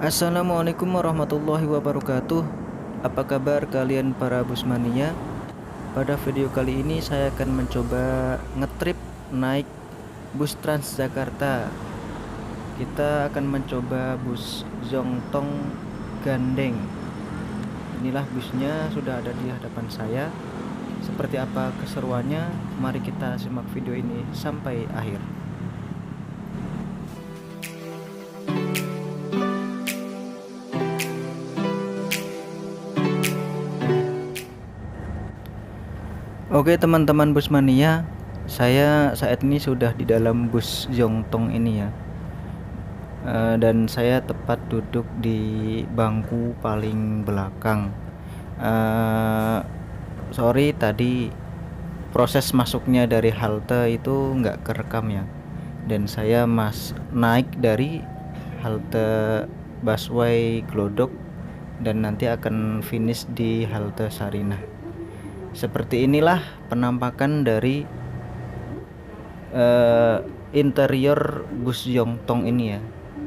Assalamualaikum warahmatullahi wabarakatuh. Apa kabar kalian para busmania? Pada video kali ini saya akan mencoba ngetrip naik bus Transjakarta. Kita akan mencoba bus Zongtong Gandeng. Inilah busnya sudah ada di hadapan saya. Seperti apa keseruannya? Mari kita simak video ini sampai akhir. Oke teman-teman busmania, saya saat ini sudah di dalam bus Zongtong ini ya. Dan saya tepat duduk di bangku paling belakang. Sorry tadi proses masuknya dari halte itu nggak kerekam ya. Dan saya naik dari halte busway Glodok dan nanti akan finish di halte Sarinah. Seperti inilah penampakan dari interior bus Zongtong ini ya.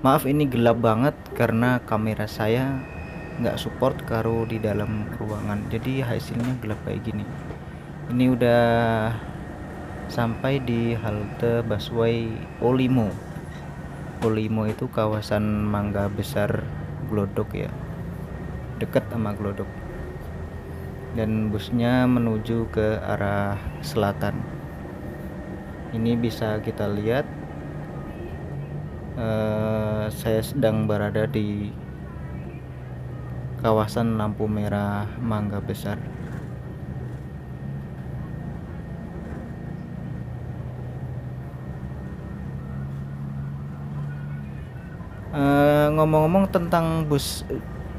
Maaf ini gelap banget karena kamera saya nggak support karo di dalam ruangan, jadi hasilnya gelap kayak gini. Ini udah sampai di halte busway Olimo. Olimo itu kawasan Mangga Besar Glodok ya, dekat sama Glodok. Dan busnya menuju ke arah selatan. Ini bisa kita lihat saya sedang berada di kawasan lampu merah Mangga Besar. Ngomong-ngomong tentang bus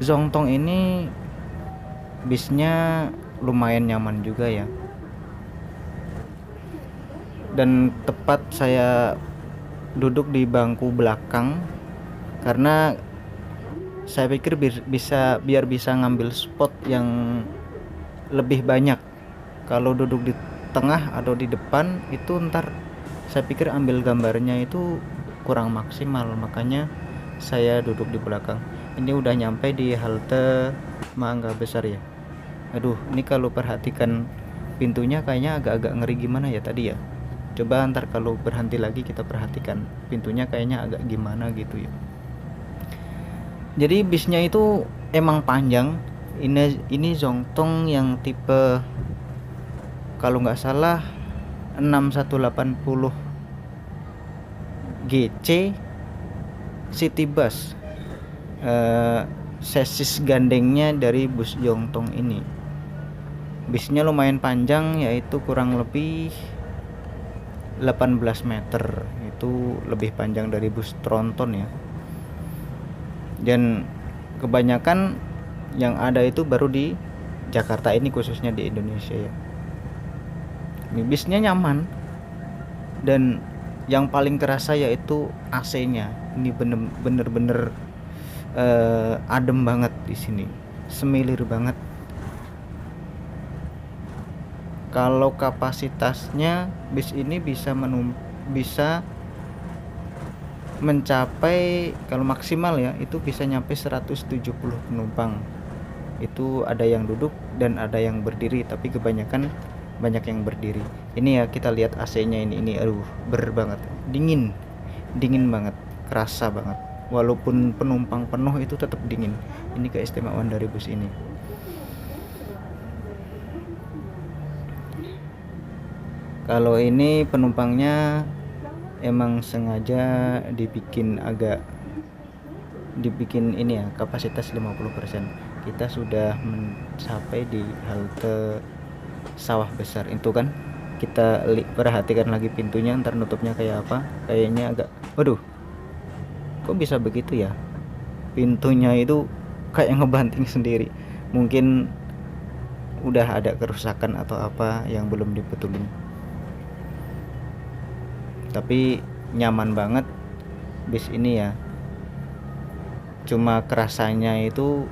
Zongtong ini, bisnya lumayan nyaman juga ya. Dan tepat saya duduk di bangku belakang karena saya pikir biar bisa ngambil spot yang lebih banyak. Kalau duduk di tengah atau di depan itu ntar saya pikir ambil gambarnya itu kurang maksimal, makanya saya duduk di belakang. Ini udah nyampe di halte Mangga Besar ya. Aduh, ini kalau perhatikan pintunya kayaknya agak-agak ngeri gimana ya tadi ya. Coba ntar kalau berhenti lagi kita perhatikan pintunya kayaknya agak gimana gitu ya. Jadi bisnya itu emang panjang. Ini Zongtong yang tipe kalau nggak salah 6180 GC City Bus. Sesis gandengnya dari bus Zongtong ini. Bisnya lumayan panjang, yaitu kurang lebih 18 meter. Itu lebih panjang dari bus tronton ya. Dan kebanyakan yang ada itu baru di Jakarta ini, khususnya di Indonesia ya. Ini bisnya nyaman. Dan yang paling kerasa yaitu AC-nya. Ini bener-bener adem banget di sini, semilir banget. Kalau kapasitasnya bis ini bisa mencapai, kalau maksimal ya itu bisa nyampe 170 penumpang. Itu ada yang duduk dan ada yang berdiri, tapi kebanyakan banyak yang berdiri. Ini ya kita lihat AC-nya ini aduh ber banget, dingin banget, kerasa banget. Walaupun penumpang penuh itu tetap dingin. Ini keistimewaan dari bus ini. Kalau ini penumpangnya emang sengaja dibikin ini ya, kapasitas 50%. Kita sudah mencapai di halte Sawah Besar itu kan. Kita perhatikan lagi pintunya, ntar nutupnya kayak apa. Kayaknya agak waduh, kok bisa begitu ya, pintunya itu kayak ngebanting sendiri. Mungkin udah ada kerusakan atau apa yang belum dibetulin. Tapi nyaman banget bis ini ya. Cuma kerasanya itu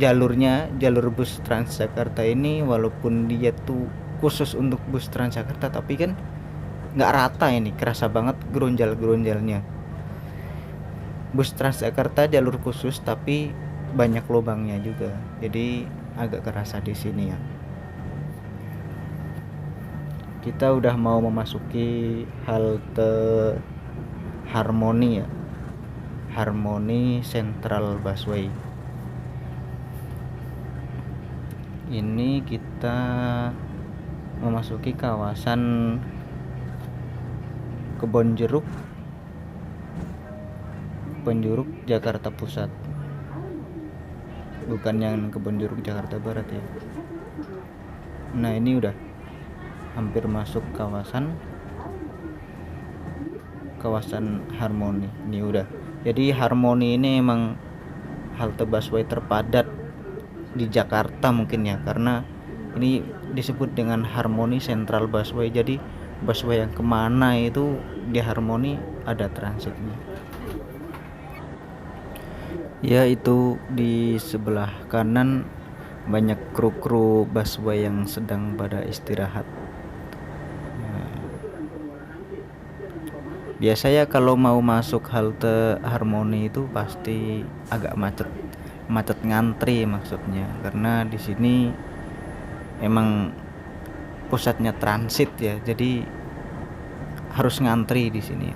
jalur bus Transjakarta ini, walaupun dia tuh khusus untuk bus Transjakarta, tapi kan nggak rata, ini kerasa banget geronjal-geronjalnya. bus Transjakarta jalur khusus tapi banyak lubangnya juga, jadi agak kerasa di sini ya. Kita udah mau memasuki halte Harmoni ya, Harmoni Central Busway. Ini kita memasuki kawasan Kebonjeruk, Penjuruk Jakarta Pusat, bukan yang Kebonjeruk Jakarta Barat ya. Nah ini udah hampir masuk kawasan Harmoni. Ini udah, jadi Harmoni ini emang halte busway terpadat di Jakarta mungkin ya, karena ini disebut dengan Harmoni Central Busway. Jadi busway yang kemana itu di Harmoni ada transitnya. Ya itu di sebelah kanan banyak kru-kru busway yang sedang pada istirahat. Biasanya kalau mau masuk halte Harmoni itu pasti agak macet ngantri maksudnya, karena di sini emang pusatnya transit ya, jadi harus ngantri di sini.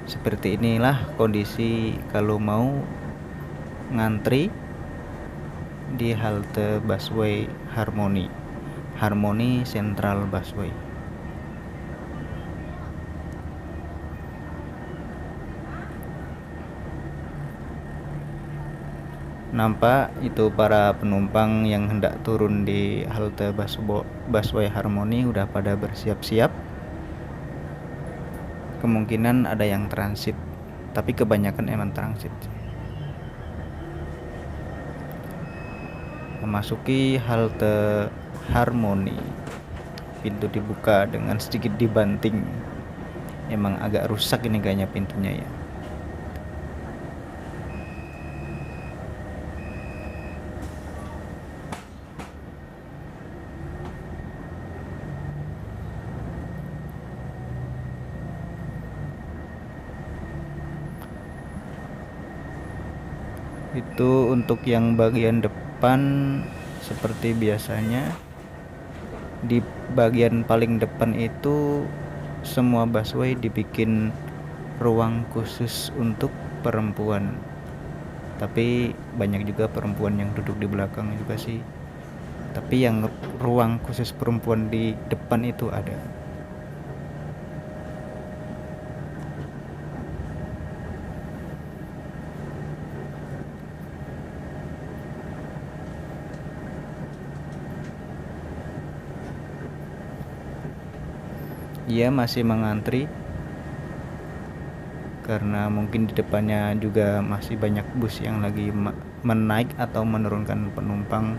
Seperti inilah kondisi kalau mau ngantri di halte busway Harmoni Central Busway. Nampak itu para penumpang yang hendak turun di halte busway Harmoni udah pada bersiap-siap. Kemungkinan ada yang transit, tapi kebanyakan emang transit. Memasuki halte Harmoni, pintu dibuka dengan sedikit dibanting. Emang agak rusak ini kayaknya pintunya ya. Itu untuk yang bagian depan seperti biasanya. Di bagian paling depan itu semua busway dibikin ruang khusus untuk perempuan, tapi banyak juga perempuan yang duduk di belakang juga sih. Tapi yang ruang khusus perempuan di depan itu ada. Ia masih mengantri karena mungkin di depannya juga masih banyak bus yang lagi menaik atau menurunkan penumpang,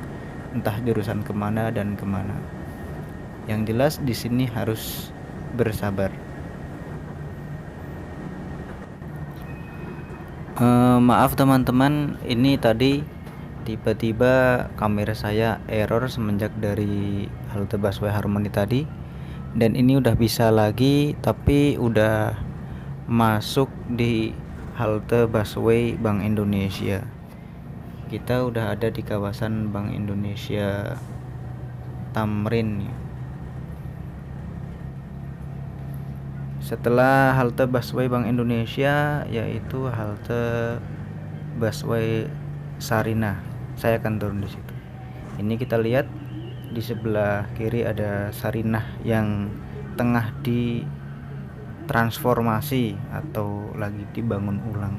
entah jurusan kemana dan kemana. Yang jelas di sini harus bersabar. Maaf teman-teman, ini tadi tiba-tiba kamera saya error semenjak dari halte busway Harmoni tadi, dan ini udah bisa lagi, tapi udah masuk di halte busway Bank Indonesia. Kita udah ada di kawasan Bank Indonesia Tamrin. Setelah halte busway Bank Indonesia yaitu halte busway Sarinah. Saya akan turun di situ. Ini kita lihat di sebelah kiri ada Sarinah yang tengah ditransformasi atau lagi dibangun ulang.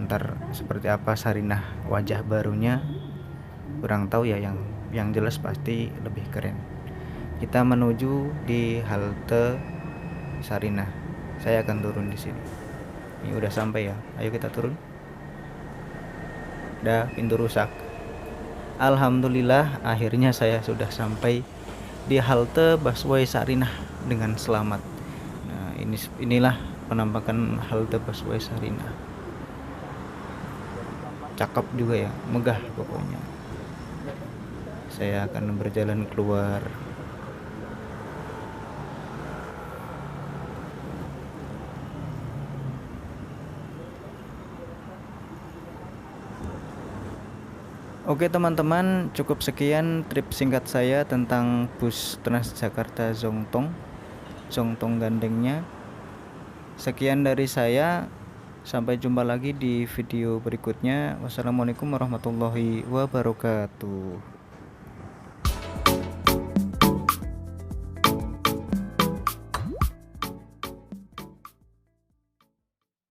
Ntar seperti apa Sarinah wajah barunya kurang tahu ya, yang jelas pasti lebih keren. Kita menuju di halte Sarinah. Saya akan turun di sini. Ini udah sampai ya. Ayo kita turun. Dah, pintu rusak. Alhamdulillah akhirnya saya sudah sampai di halte busway Sarinah dengan selamat. Nah, inilah penampakan halte busway Sarinah. Cakep juga ya, megah pokoknya. Saya akan berjalan keluar. Oke teman-teman, cukup sekian trip singkat saya tentang bus Transjakarta Zongtong gandengnya. Sekian dari saya, sampai jumpa lagi di video berikutnya. Wassalamualaikum warahmatullahi wabarakatuh.